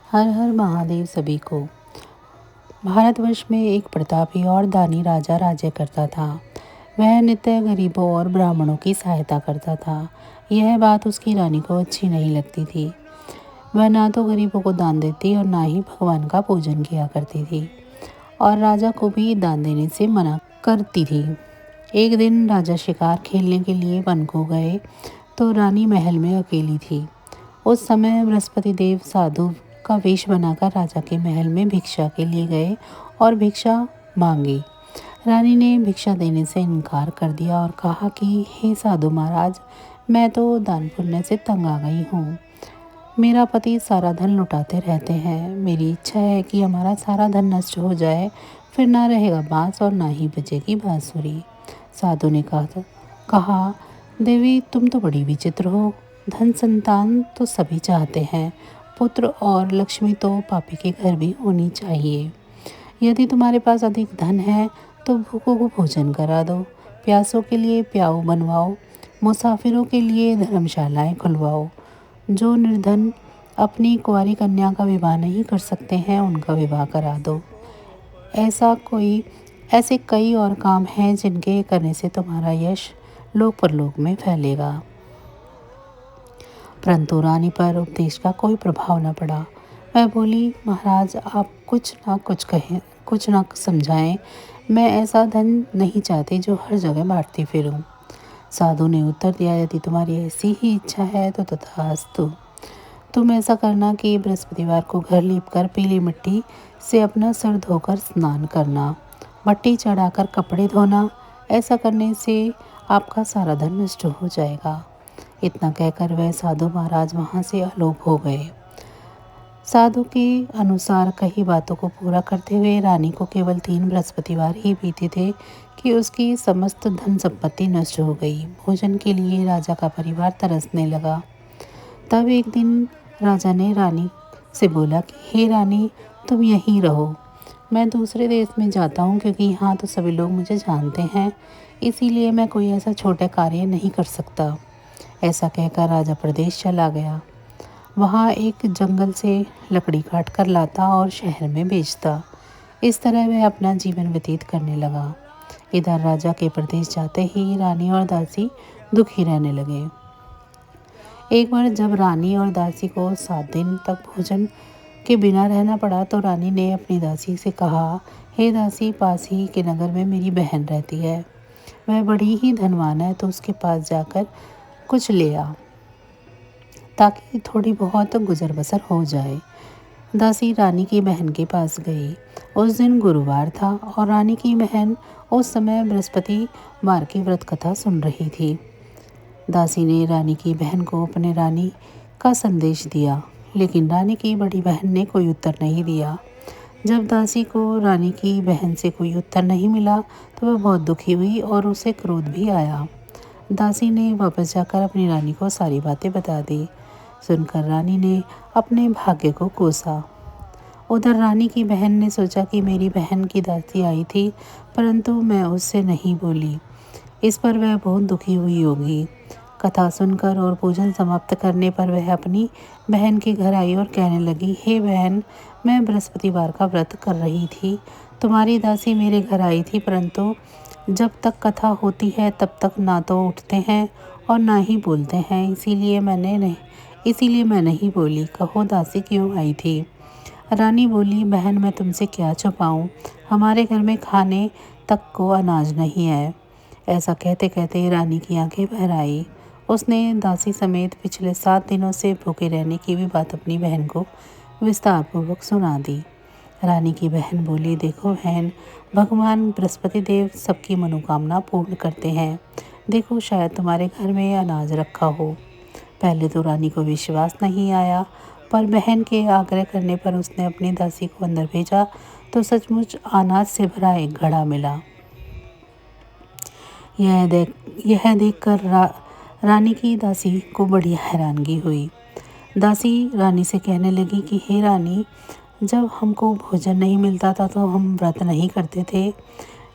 हर हर महादेव सभी को। भारतवर्ष में एक प्रतापी और दानी राजा राज्य करता था। वह नित्य गरीबों और ब्राह्मणों की सहायता करता था। यह बात उसकी रानी को अच्छी नहीं लगती थी। वह ना तो गरीबों को दान देती और ना ही भगवान का पूजन किया करती थी, और राजा को भी दान देने से मना करती थी। एक दिन राजा शिकार खेलने के लिए वन को गए तो रानी महल में अकेली थी। उस समय बृहस्पति देव साधु का वेश बनाकर राजा के महल में भिक्षा के लिए गए और भिक्षा मांगी। रानी ने भिक्षा देने से इनकार कर दिया और कहा कि हे साधु महाराज, मैं तो दान पुण्य से तंग आ गई हूँ। मेरा पति सारा धन लुटाते रहते हैं। मेरी इच्छा है कि हमारा सारा धन नष्ट हो जाए, फिर ना रहेगा बांस और ना ही बजेगी बांसुरी। साधु ने कहा, देवी तुम तो बड़ी विचित्र हो। धन संतान तो सभी चाहते हैं, पुत्र और लक्ष्मी तो पापी के घर भी होनी चाहिए। यदि तुम्हारे पास अधिक धन है तो भूखों को भोजन करा दो, प्यासों के लिए प्याऊ बनवाओ, मुसाफिरों के लिए धर्मशालाएं खुलवाओ। जो निर्धन अपनी कुंवारी कन्या का विवाह नहीं कर सकते हैं उनका विवाह करा दो। ऐसे कई और काम हैं जिनके करने से तुम्हारा यश लोक परलोक में फैलेगा। परंतु रानी पर उपदेश का कोई प्रभाव न पड़ा। वह बोली, महाराज आप कुछ ना कुछ कहें, कुछ ना समझाएं। मैं ऐसा धन नहीं चाहती जो हर जगह बांटती फिरूं। साधु ने उत्तर दिया, यदि तुम्हारी ऐसी ही इच्छा है तो तथास्तु। तुम ऐसा करना कि बृहस्पतिवार को घर लीपकर पीली मिट्टी से अपना सिर धोकर स्नान करना, मट्टी चढ़ाकर कपड़े धोना। ऐसा करने से आपका सारा धन नष्ट हो जाएगा। इतना कहकर वह साधु महाराज वहाँ से अलोप हो गए। साधु के अनुसार कई बातों को पूरा करते हुए रानी को केवल 3 बृहस्पतिवार ही बीते थे कि उसकी समस्त धन संपत्ति नष्ट हो गई। भोजन के लिए राजा का परिवार तरसने लगा। तब एक दिन राजा ने रानी से बोला कि हे रानी, तुम यहीं रहो। मैं दूसरे देश में जाता हूँ क्योंकि यहाँ तो सभी लोग मुझे जानते हैं, इसीलिए मैं कोई ऐसा छोटा कार्य नहीं कर सकता। ऐसा कहकर राजा प्रदेश चला गया। वहाँ एक जंगल से लकड़ी काट कर लाता और शहर में बेचता। इस तरह वह अपना जीवन व्यतीत करने लगा। इधर राजा के प्रदेश जाते ही रानी और दासी दुखी रहने लगे। एक बार जब रानी और दासी को 7 दिन तक भोजन के बिना रहना पड़ा तो रानी ने अपनी दासी से कहा, हे दासी, पास ही के नगर में मेरी बहन रहती है। वह बड़ी ही धनवान है, तो उसके पास जाकर कुछ ले आ ताकि थोड़ी बहुत गुजर बसर हो जाए। दासी रानी की बहन के पास गई। उस दिन गुरुवार था और रानी की बहन उस समय बृहस्पतिवार की व्रत कथा सुन रही थी। दासी ने रानी की बहन को अपने रानी का संदेश दिया, लेकिन रानी की बड़ी बहन ने कोई उत्तर नहीं दिया। जब दासी को रानी की बहन से कोई उत्तर नहीं मिला तो वह बहुत दुखी हुई और उसे क्रोध भी आया। दासी ने वापस जाकर अपनी रानी को सारी बातें बता दी। सुनकर रानी ने अपने भाग्य को कोसा। उधर रानी की बहन ने सोचा कि मेरी बहन की दासी आई थी, परंतु मैं उससे नहीं बोली। इस पर वह बहुत दुखी हुई होगी। कथा सुनकर और पूजन समाप्त करने पर वह अपनी बहन के घर आई और कहने लगी, हे बहन, मैं बृहस्पतिवार का व्रत कर रही थी। तुम्हारी दासी मेरे घर आई थी, परंतु जब तक कथा होती है तब तक ना तो उठते हैं और ना ही बोलते हैं, इसीलिए मैं नहीं बोली। कहो दासी क्यों आई थी? रानी बोली, बहन मैं तुमसे क्या छुपाऊं, हमारे घर में खाने तक को अनाज नहीं है। ऐसा कहते कहते रानी की आंखें भर आई। उसने दासी समेत पिछले 7 दिनों से भूखे रहने की भी बात अपनी बहन को विस्तारपूर्वक सुना दी। रानी की बहन बोली, देखो बहन, भगवान बृहस्पति देव सबकी मनोकामना पूर्ण करते हैं। देखो शायद तुम्हारे घर में अनाज रखा हो। पहले तो रानी को विश्वास नहीं आया, पर बहन के आग्रह करने पर उसने अपनी दासी को अंदर भेजा तो सचमुच अनाज से भरा एक घड़ा मिला। यह देखकर रानी की दासी को बड़ी हैरानगी हुई। दासी रानी से कहने लगी कि हे रानी, जब हमको भोजन नहीं मिलता था तो हम व्रत नहीं करते थे,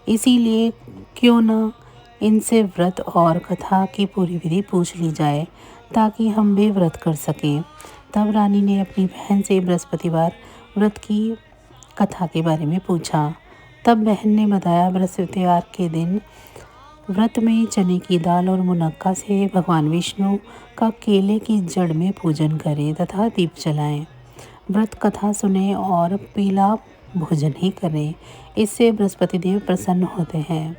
इसीलिए क्यों न इनसे व्रत और कथा की पूरी विधि पूछ ली जाए ताकि हम भी व्रत कर सकें। तब रानी ने अपनी बहन से बृहस्पतिवार व्रत की कथा के बारे में पूछा। तब बहन ने बताया, बृहस्पतिवार के दिन व्रत में चने की दाल और मुनक्का से भगवान विष्णु का केले की जड़ में पूजन करें तथा दीप जलाएं। व्रत कथा सुने और पीला भोजन ही करें, इससे बृहस्पति देव प्रसन्न होते हैं।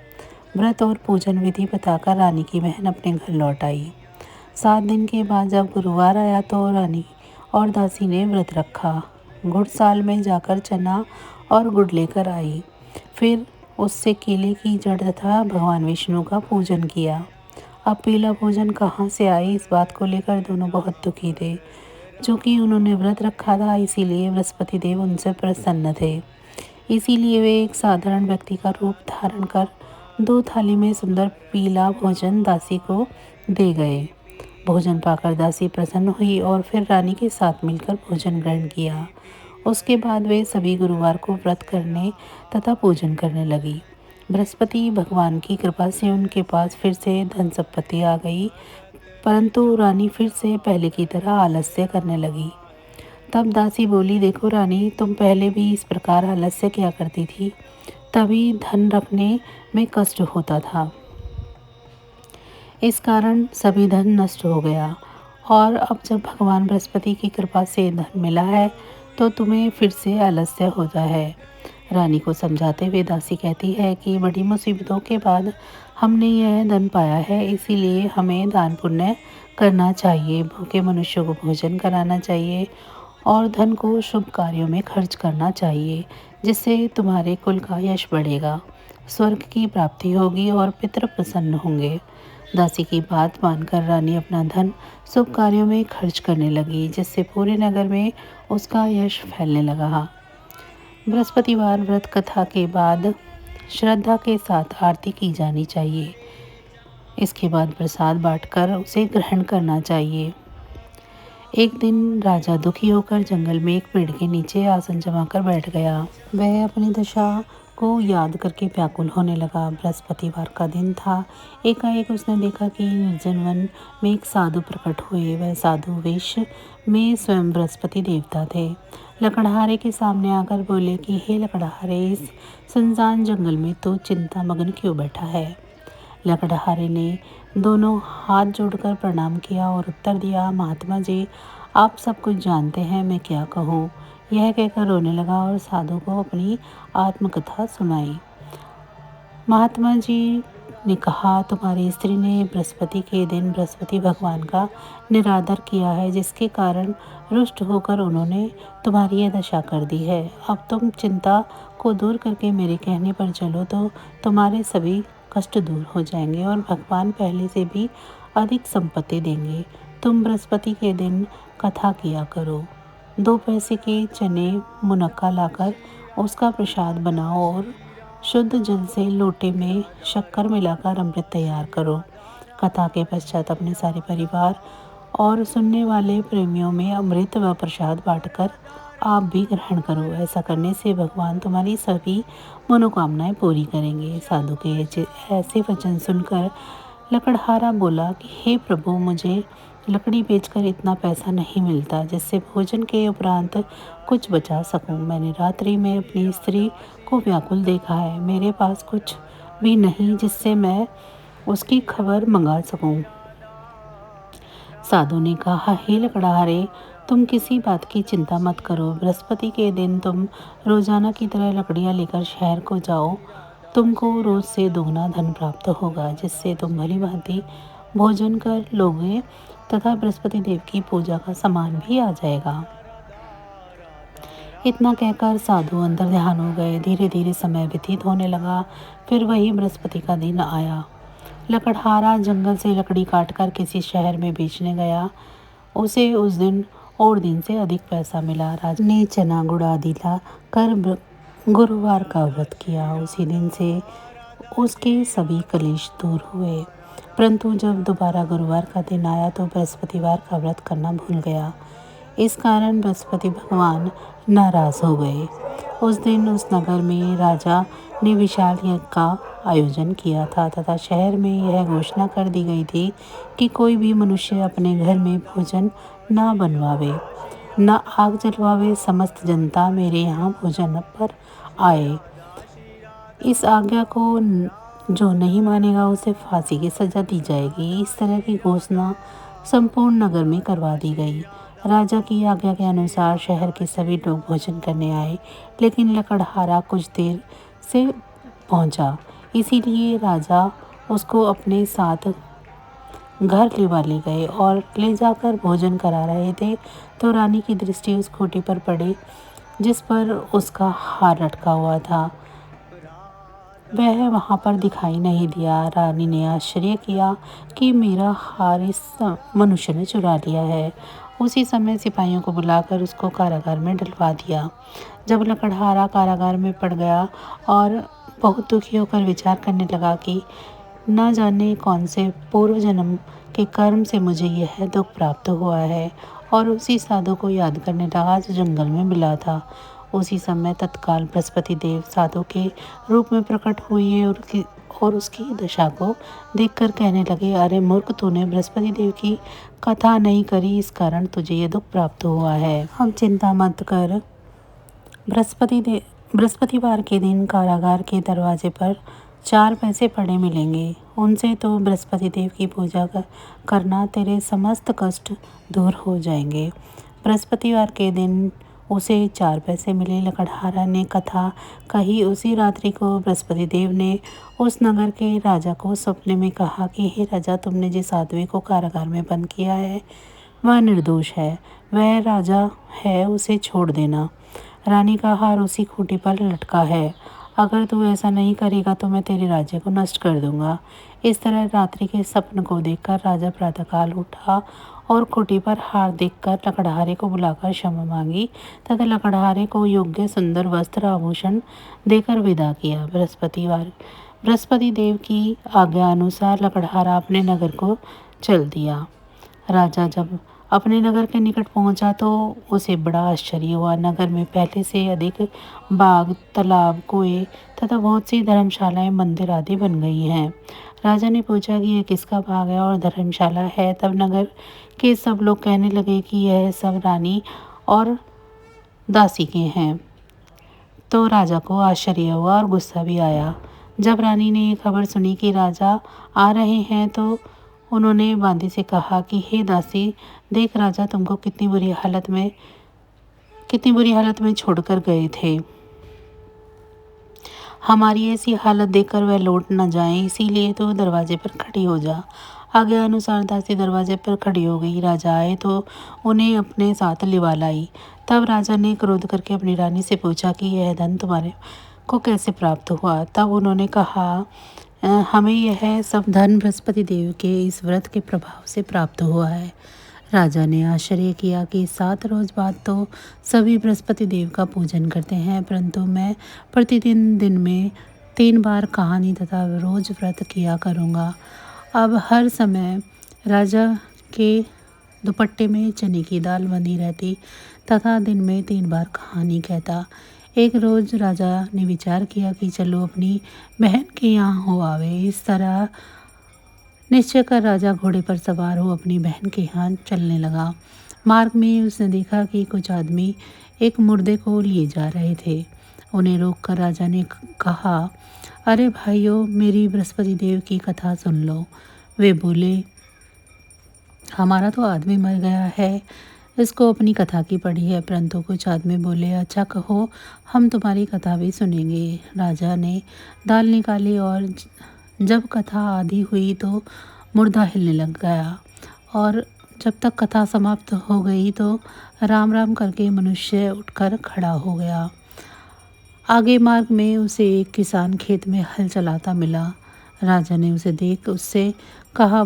व्रत और पूजन विधि बताकर रानी की बहन अपने घर लौट आई। 7 दिन के बाद जब गुरुवार आया तो रानी और दासी ने व्रत रखा। गुड़साल में जाकर चना और गुड़ लेकर आई, फिर उससे केले की जड़ तथा भगवान विष्णु का पूजन किया। अब पीला भोजन कहाँ से आए, इस बात को लेकर दोनों बहुत दुखी थे। चूँकि उन्होंने व्रत रखा था, इसीलिए बृहस्पति देव उनसे प्रसन्न थे। इसीलिए वे एक साधारण व्यक्ति का रूप धारण कर 2 थाली में सुंदर पीला भोजन दासी को दे गए। भोजन पाकर दासी प्रसन्न हुई और फिर रानी के साथ मिलकर भोजन ग्रहण किया। उसके बाद वे सभी गुरुवार को व्रत करने तथा पूजन करने लगी। बृहस्पति भगवान की कृपा से उनके पास फिर से धन संपत्ति आ गई, परंतु रानी फिर से पहले की तरह आलस्य करने लगी। तब दासी बोली, देखो रानी, तुम पहले भी इस प्रकार आलस्य किया करती थी, तभी धन रखने में कष्ट होता था। इस कारण सभी धन नष्ट हो गया, और अब जब भगवान बृहस्पति की कृपा से धन मिला है तो तुम्हें फिर से आलस्य होता है। रानी को समझाते हुए दासी कहती है कि बड़ी मुसीबतों के बाद हमने यह धन पाया है, इसीलिए हमें दान पुण्य करना चाहिए, भूखे मनुष्यों को भोजन कराना चाहिए और धन को शुभ कार्यों में खर्च करना चाहिए, जिससे तुम्हारे कुल का यश बढ़ेगा, स्वर्ग की प्राप्ति होगी और पितृ प्रसन्न होंगे। दासी की बात मानकर रानी अपना धन शुभ कार्यों में खर्च करने लगी, जिससे पूरे नगर में उसका यश फैलने लगा। बृहस्पतिवार व्रत कथा के बाद श्रद्धा के साथ आरती की जानी चाहिए। इसके बाद प्रसाद बांटकर उसे ग्रहण करना चाहिए। एक दिन राजा दुखी होकर जंगल में एक पेड़ के नीचे आसन जमाकर बैठ गया। वह अपनी दशा को याद करके व्याकुल होने लगा। बृहस्पतिवार का दिन था। एकाएक उसने देखा कि निर्जन वन में एक साधु प्रकट हुए। वह साधु वेश में स्वयं बृहस्पति देवता थे। लकड़हारे के सामने आकर बोले कि हे लकड़हारे, इस सुनसान जंगल में तो चिंता मग्न क्यों बैठा है। लकड़हारे ने दोनों हाथ जोड़कर प्रणाम किया और उत्तर दिया, महात्मा जी, आप सब कुछ जानते हैं, मैं क्या कहूँ। यह कहकर रोने लगा और साधु को अपनी आत्मकथा सुनाई। महात्मा जी ने कहा, तुम्हारी स्त्री ने बृहस्पति के दिन बृहस्पति भगवान का निरादर किया है, जिसके कारण रुष्ट होकर उन्होंने तुम्हारी यह दशा कर दी है। अब तुम चिंता को दूर करके मेरे कहने पर चलो तो तुम्हारे सभी कष्ट दूर हो जाएंगे और भगवान पहले से भी अधिक संपत्ति देंगे। तुम बृहस्पति के दिन कथा किया करो। 2 पैसे के चने मुनक्का लाकर उसका प्रसाद बनाओ और शुद्ध जल से लोटे में शक्कर मिलाकर अमृत तैयार करो। कथा के पश्चात अपने सारे परिवार और सुनने वाले प्रेमियों में अमृत व प्रसाद बांटकर आप भी ग्रहण करो। ऐसा करने से भगवान तुम्हारी सभी मनोकामनाएं पूरी करेंगे। साधु के ऐसे वचन सुनकर लकड़हारा बोला कि हे प्रभु, मुझे लकड़ी बेचकर इतना पैसा नहीं मिलता जिससे भोजन के उपरांत कुछ बचा सकूं। मैंने रात्रि में अपनी स्त्री को व्याकुल देखा है। मेरे पास कुछ भी नहीं जिससे मैं उसकी खबर मंगा सकूं। साधु ने कहा, हे लकड़हारे, तुम किसी बात की चिंता मत करो। बृहस्पति के दिन तुम रोजाना की तरह लकड़ियाँ लेकर शहर को जाओ। तुमको रोज से दोगुना धन प्राप्त होगा, जिससे तुम भली भांति भोजन कर लोगे तथा बृहस्पति देव की पूजा का सामान भी आ जाएगा। इतना कहकर साधु अंदर ध्यान हो गए। धीरे धीरे समय व्यतीत होने लगा। फिर वही बृहस्पति का दिन आया। लकड़हारा जंगल से लकड़ी काटकर किसी शहर में बेचने गया। उसे उस दिन और दिन से अधिक पैसा मिला। राजा ने चना गुड़ आदि ला कर गुरुवार का व्रत किया। उसी दिन से उसके सभी कलेश दूर हुए। परंतु जब दोबारा गुरुवार का दिन आया तो बृहस्पतिवार का व्रत करना भूल गया। इस कारण बृहस्पति भगवान नाराज हो गए उस दिन उस नगर में राजा ने विशाल यज्ञ का आयोजन किया था तथा शहर में यह घोषणा कर दी गई थी कि कोई भी मनुष्य अपने घर में भोजन ना बनवावे, न आग जलवावे। समस्त जनता मेरे यहाँ भोजन पर आए। इस आज्ञा को जो नहीं मानेगा उसे फांसी की सजा दी जाएगी। इस तरह की घोषणा संपूर्ण नगर में करवा दी गई। राजा की आज्ञा के अनुसार शहर के सभी लोग भोजन करने आए, लेकिन लकड़हारा कुछ देर से पहुंचा, इसीलिए राजा उसको अपने साथ घर ले गए और ले जाकर भोजन करा रहे थे तो रानी की दृष्टि उस खूंटी पर पड़ी जिस पर उसका हार लटका हुआ था। वह वहां पर दिखाई नहीं दिया। रानी ने आश्चर्य किया कि मेरा हार इस मनुष्य ने चुरा लिया है। उसी समय सिपाहियों को बुलाकर उसको कारागार में डलवा दिया। जब लकड़हारा कारागार में पड़ गया और बहुत दुखी होकर विचार करने लगा कि न जाने कौन से पूर्व जन्म के कर्म से मुझे यह दुख प्राप्त हुआ है, और उसी साधु को याद करने लगा जो जंगल में मिला था। उसी समय तत्काल बृहस्पति देव साधु के रूप में प्रकट हुए और उसकी दशा को देखकर कहने लगे, अरे मूर्ख, तूने बृहस्पति देव की कथा नहीं करी, इस कारण तुझे ये दुख प्राप्त हुआ है। अब चिंता मत कर। बृहस्पतिवार के दिन कारागार के दरवाजे पर 4 पैसे पड़े मिलेंगे। उनसे तो बृहस्पति देव की पूजा करना, तेरे समस्त कष्ट दूर हो जाएंगे। बृहस्पतिवार के दिन उसे 4 पैसे मिले। लकड़हारा ने कथा कही। उसी रात्रि को बृहस्पति देव ने उस नगर के राजा को सपने में कहा कि हे राजा, तुमने जिस आदमी को कारागार में बंद किया है वह निर्दोष है, वह राजा है, उसे छोड़ देना। रानी का हार उसी खूंटी पर लटका है। अगर तू ऐसा नहीं करेगा तो मैं तेरे राज्य को नष्ट कर दूंगा। इस तरह रात्रि के स्वप्न को देखकर राजा प्रातःकाल उठा और खूंटी पर हार देखकर लकड़हारे को बुलाकर क्षमा मांगी तथा लकड़हारे को योग्य सुंदर वस्त्र आभूषण देकर विदा किया। बृहस्पति देव की आज्ञा अनुसार लकड़हारा अपने नगर को चल दिया। राजा जब अपने नगर के निकट पहुंचा तो उसे बड़ा आश्चर्य हुआ। नगर में पहले से अधिक बाग, तालाब, कुएं तथा बहुत सी धर्मशालाएं, मंदिर आदि बन गई हैं। राजा ने पूछा कि यह किसका बाग है और धर्मशाला है। तब नगर के सब लोग कहने लगे कि यह सब रानी और दासी के हैं। तो राजा को आश्चर्य हुआ और गुस्सा भी आया। जब रानी ने ये खबर सुनी कि राजा आ रहे हैं तो उन्होंने बांदी से कहा कि हे दासी, देख राजा तुमको कितनी बुरी हालत में छोड़कर गए थे। हमारी ऐसी हालत देखकर वह लौट न जाए, इसीलिए तो दरवाजे पर खड़ी हो जा। आज्ञा अनुसार दासी दरवाजे पर खड़ी हो गई। राजा आए तो उन्हें अपने साथ लिवा लाई। तब राजा ने क्रोध करके अपनी रानी से पूछा कि यह धन तुम्हारे को कैसे प्राप्त हुआ। तब उन्होंने कहा, हमें यह सब धन बृहस्पति देव के इस व्रत के प्रभाव से प्राप्त हुआ है। राजा ने आश्चर्य किया कि 7 रोज बाद तो सभी बृहस्पति देव का पूजन करते हैं, परंतु मैं प्रतिदिन दिन में 3 बार कहानी तथा रोज व्रत किया करूँगा। अब हर समय राजा के दुपट्टे में चने की दाल बंधी रहती तथा दिन में 3 बार कहानी कहता। एक रोज राजा ने विचार किया कि चलो अपनी बहन के यहाँ हो आवे। इस तरह निश्चय कर राजा घोड़े पर सवार हो अपनी बहन के यहाँ चलने लगा। मार्ग में उसने देखा कि कुछ आदमी एक मुर्दे को लिए जा रहे थे। उन्हें रोककर राजा ने कहा, अरे भाइयों, मेरी बृहस्पति देव की कथा सुन लो। वे बोले, हमारा तो आदमी मर गया है, इसको अपनी कथा की पड़ी है। परंतु कुछ आदमी बोले, अच्छा कहो, हम तुम्हारी कथा भी सुनेंगे। राजा ने दाल निकाली और जब कथा आधी हुई तो मुर्दा हिलने लग गया, और जब तक कथा समाप्त हो गई तो राम राम करके मनुष्य उठकर खड़ा हो गया। आगे मार्ग में उसे एक किसान खेत में हल चलाता मिला। राजा ने उसे देख उससे कहा,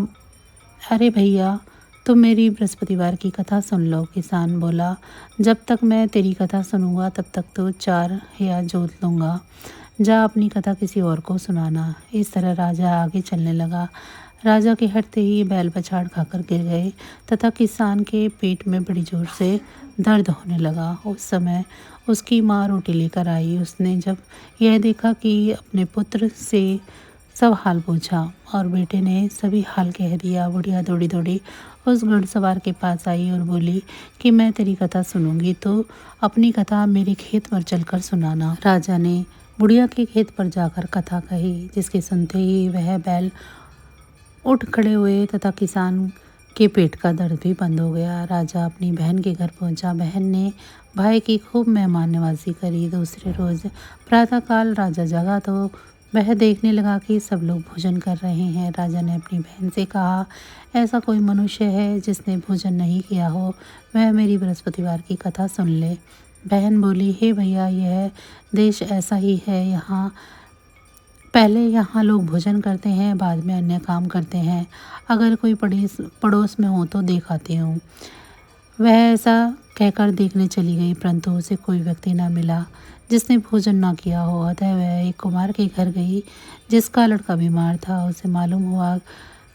अरे भैया, तुम मेरी बृहस्पतिवार की कथा सुन लो। किसान बोला, जब तक मैं तेरी कथा सुनूंगा तब तक तो 4 या जोत लूँगा। जा अपनी कथा किसी और को सुनाना। इस तरह राजा आगे चलने लगा। राजा के हटते ही बैल पछाड़ खाकर गिर गए तथा किसान के पेट में बड़ी जोर से दर्द होने लगा। उस समय उसकी माँ रोटी लेकर आई। उसने जब यह देखा कि अपने पुत्र से सब हाल पूछा और बेटे ने सभी हाल कह दिया। बुढ़िया दौड़ी दौड़ी उस घुड़सवार के पास आई और बोली कि मैं तेरी कथा सुनूंगी तो अपनी कथा मेरे खेत पर चलकर सुनाना। राजा ने बुढ़िया के खेत पर जाकर कथा कही, जिसके सुनते ही वह बैल उठ खड़े हुए तथा किसान के पेट का दर्द भी बंद हो गया। राजा अपनी बहन के घर पहुंचा। बहन ने भाई की खूब मेहमान नवाजी करी। दूसरे रोज प्रातःकाल राजा जगा तो वह देखने लगा कि सब लोग भोजन कर रहे हैं। राजा ने अपनी बहन से कहा, ऐसा कोई मनुष्य है जिसने भोजन नहीं किया हो, वह मेरी बृहस्पतिवार की कथा सुन ले। बहन बोली, हे भैया, यह देश ऐसा ही है। पहले यहाँ लोग भोजन करते हैं, बाद में अन्य काम करते हैं। अगर कोई पड़ोस में हो तो दिखाती हूँ। वह ऐसा कहकर देखने चली गई, परंतु उसे कोई व्यक्ति न मिला जिसने भोजन न किया हो। अतः वह एक कुम्हार के घर गई जिसका लड़का बीमार था। उसे मालूम हुआ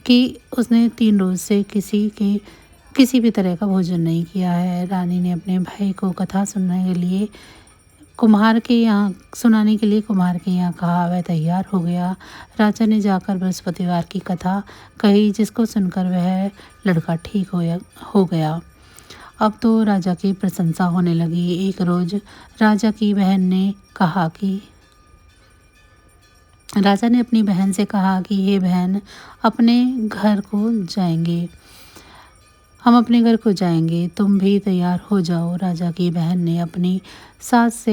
कि उसने 3 रोज से किसी भी तरह का भोजन नहीं किया है। रानी ने अपने भाई को कथा सुनाने के लिए कुम्हार के यहाँ कहा। वह तैयार हो गया। राजा ने जाकर बृहस्पतिवार की कथा कही, जिसको सुनकर वह लड़का ठीक हो गया। अब तो राजा की प्रशंसा होने लगी। एक रोज राजा ने अपनी बहन से कहा कि हे बहन, हम अपने घर को जाएंगे, तुम भी तैयार हो जाओ। राजा की बहन ने अपनी सास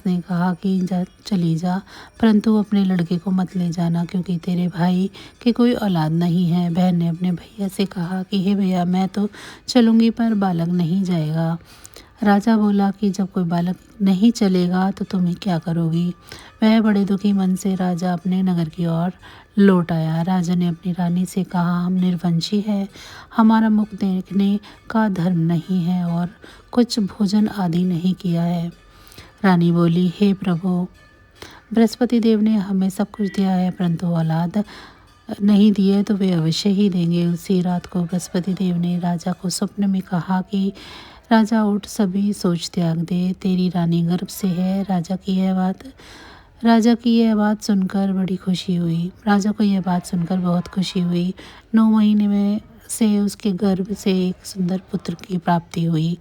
ने कहा कि चली जा, परंतु अपने लड़के को मत ले जाना, क्योंकि तेरे भाई की कोई औलाद नहीं है। बहन ने अपने भैया से कहा कि हे भैया, मैं तो चलूँगी पर बालक नहीं जाएगा। राजा बोला कि जब कोई बालक नहीं चलेगा तो तुम ही क्या करोगी। वह बड़े दुखी मन से राजा अपने नगर की ओर लौट आया। राजा ने अपनी रानी से कहा, हम निर्वंशी है, हमारा मुख देखने का धर्म नहीं है और कुछ भोजन आदि नहीं किया है। रानी बोली, हे प्रभु, बृहस्पति देव ने हमें सब कुछ दिया है, परंतु औलाद नहीं दिए तो वे अवश्य ही देंगे। उसी रात को बृहस्पति देव ने राजा को स्वप्न में कहा कि राजा उठ, सभी सोच त्याग दे, तेरी रानी गर्भ से है। राजा को यह बात सुनकर बहुत खुशी हुई। 9 महीने में से उसके गर्भ से एक सुंदर पुत्र की प्राप्ति हुई।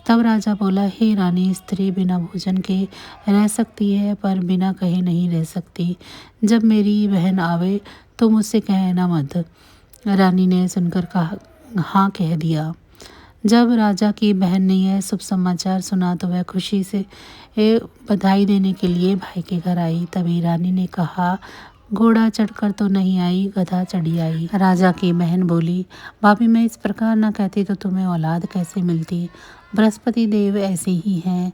तब राजा बोला, हे रानी, स्त्री बिना भोजन के रह सकती है, पर बिना कहे नहीं रह सकती। जब मेरी बहन आवे तो मुझसे कहना मत। रानी ने सुनकर हाँ कह दिया। जब राजा की बहन ने यह शुभ समाचार सुना तो वह खुशी से बधाई देने के लिए भाई के घर आई। तभी रानी ने कहा, घोड़ा चढ़कर तो नहीं आई, गधा चढ़ी आई। राजा की बहन बोली, भाभी, मैं इस प्रकार न कहती तो तुम्हें औलाद कैसे मिलती। बृहस्पति देव ऐसे ही हैं,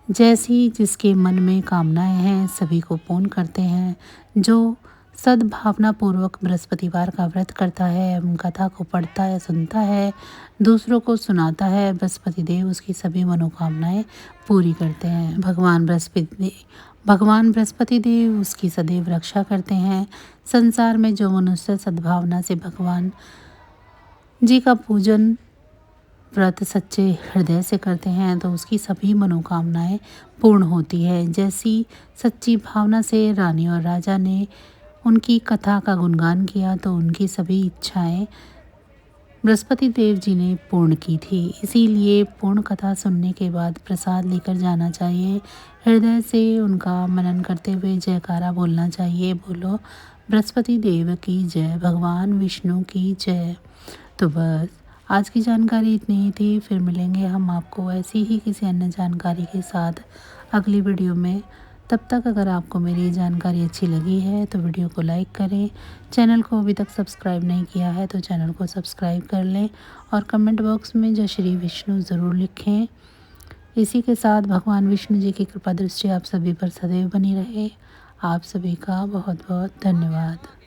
जैसी जिसके मन में कामनाएं हैं सभी को पूर्ण करते हैं। जो सद्भावना पूर्वक बृहस्पतिवार का व्रत करता है एवं कथा को पढ़ता है, सुनता है, दूसरों को सुनाता है, बृहस्पति देव उसकी सभी मनोकामनाएं पूरी करते हैं। भगवान बृहस्पति देव उसकी सदैव रक्षा करते हैं। संसार में जो मनुष्य सद्भावना से भगवान जी का पूजन व्रत सच्चे हृदय से करते हैं तो उसकी सभी मनोकामनाएं पूर्ण होती है। जैसी सच्ची भावना से रानी और राजा ने उनकी कथा का गुणगान किया तो उनकी सभी इच्छाएं बृहस्पति देव जी ने पूर्ण की थी। इसीलिए पूर्ण कथा सुनने के बाद प्रसाद लेकर जाना चाहिए। हृदय से उनका मनन करते हुए जयकारा बोलना चाहिए। बोलो बृहस्पति देव की जय, भगवान विष्णु की जय। तो बस आज की जानकारी इतनी ही थी। फिर मिलेंगे हम आपको ऐसी ही किसी अन्य जानकारी के साथ अगली वीडियो में। तब तक अगर आपको मेरी जानकारी अच्छी लगी है तो वीडियो को लाइक करें। चैनल को अभी तक सब्सक्राइब नहीं किया है तो चैनल को सब्सक्राइब कर लें और कमेंट बॉक्स में जय श्री विष्णु ज़रूर लिखें। इसी के साथ भगवान विष्णु जी की कृपा दृष्टि आप सभी पर सदैव बनी रहे। आप सभी का बहुत बहुत धन्यवाद।